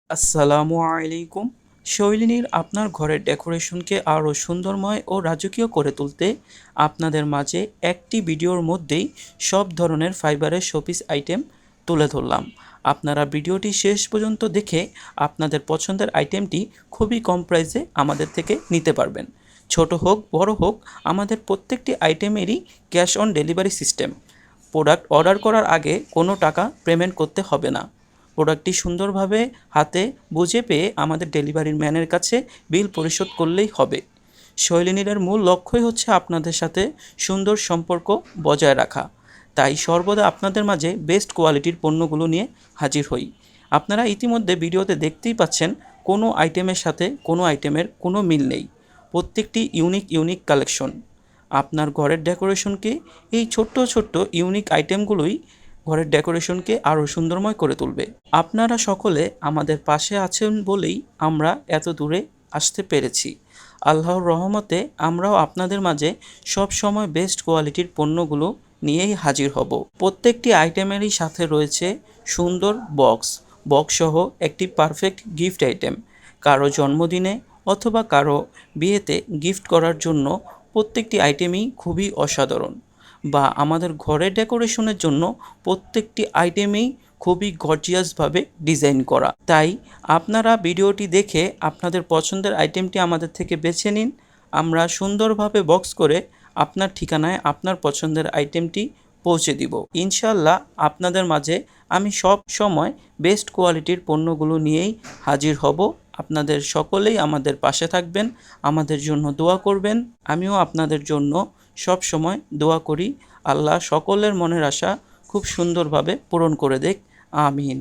আসসালামু আলাইকুম। শৈলিনীর আপনার ঘরের ডেকোরেশনকে আরও সুন্দরময় ও রাজকীয় করে তুলতে আপনাদের মাঝে একটি ভিডিওর মধ্যেই সব ধরনের ফাইবারের শোপিস আইটেম তুলে ধরলাম। আপনারা ভিডিওটি শেষ পর্যন্ত দেখে আপনাদের পছন্দের আইটেমটি খুবই কম প্রাইসে আমাদের থেকে নিতে পারবেন। ছোট হোক বড় হোক, আমাদের প্রত্যেকটি আইটেমেরই cash on delivery system. Product order করার আগে কোনো টাকা পেমেন্ট করতে হবে না। প্রোডাক্টটি সুন্দরভাবে হাতে বুঝে পেয়ে আমাদের ডেলিভারির ম্যানের কাছে বিল পরিশোধ করলেই হবে। শৈলিনীর মূল লক্ষ্যই হচ্ছে আপনাদের সাথে সুন্দর সম্পর্ক বজায় রাখা। তাই সর্বদা আপনাদের মাঝে বেস্ট কোয়ালিটির পণ্যগুলো নিয়ে হাজির হই। আপনারা ইতিমধ্যে ভিডিওতে দেখতেই পাচ্ছেন কোনো আইটেমের সাথে কোনো আইটেমের কোনো মিল নেই। প্রত্যেকটি ইউনিক কালেকশন। আপনার ঘরের ডেকোরেশনকে এই ছোট্ট ছোট্ট ইউনিক আইটেমগুলোই ঘরের ডেকোরেশনকে আরও সুন্দরময় করে তুলবে। আপনারা সকলে আমাদের পাশে আছেন বলেই আমরা এত দূরে আসতে পেরেছি। আল্লাহর রহমতে আমরাও আপনাদের মাঝে সব সময় বেস্ট কোয়ালিটির পণ্যগুলো নিয়েই হাজির হব। প্রত্যেকটি আইটেমেরই সাথে রয়েছে সুন্দর বক্সসহ একটি পারফেক্ট গিফট আইটেম। কারো জন্মদিনে অথবা কারো বিয়েতে গিফট করার জন্য প্রত্যেকটি আইটেমই খুবই অসাধারণ। বা আমাদের ঘরের ডেকোরেশনের জন্য প্রত্যেকটি আইটেমেই খুবই গর্জিয়াসভাবে ডিজাইন করা। তাই আপনারা ভিডিওটি দেখে আপনাদের পছন্দের আইটেমটি আমাদের থেকে বেছে নিন। আমরা সুন্দরভাবে বক্স করে আপনার ঠিকানায় আপনার পছন্দের আইটেমটি পৌঁছে দিব। ইনশাল্লাহ আপনাদের মাঝে আমি সব সময় বেস্ট কোয়ালিটির পণ্যগুলো নিয়েই হাজির হব। আপনাদের সকলেই আমাদের পাশে থাকবেন, আমাদের জন্য দোয়া করবেন। আমিও আপনাদের জন্য সব সময় দোয়া করি। আল্লাহ সকলের মনের আশা খুব সুন্দরভাবে পূরণ করে দেখ। আমিন।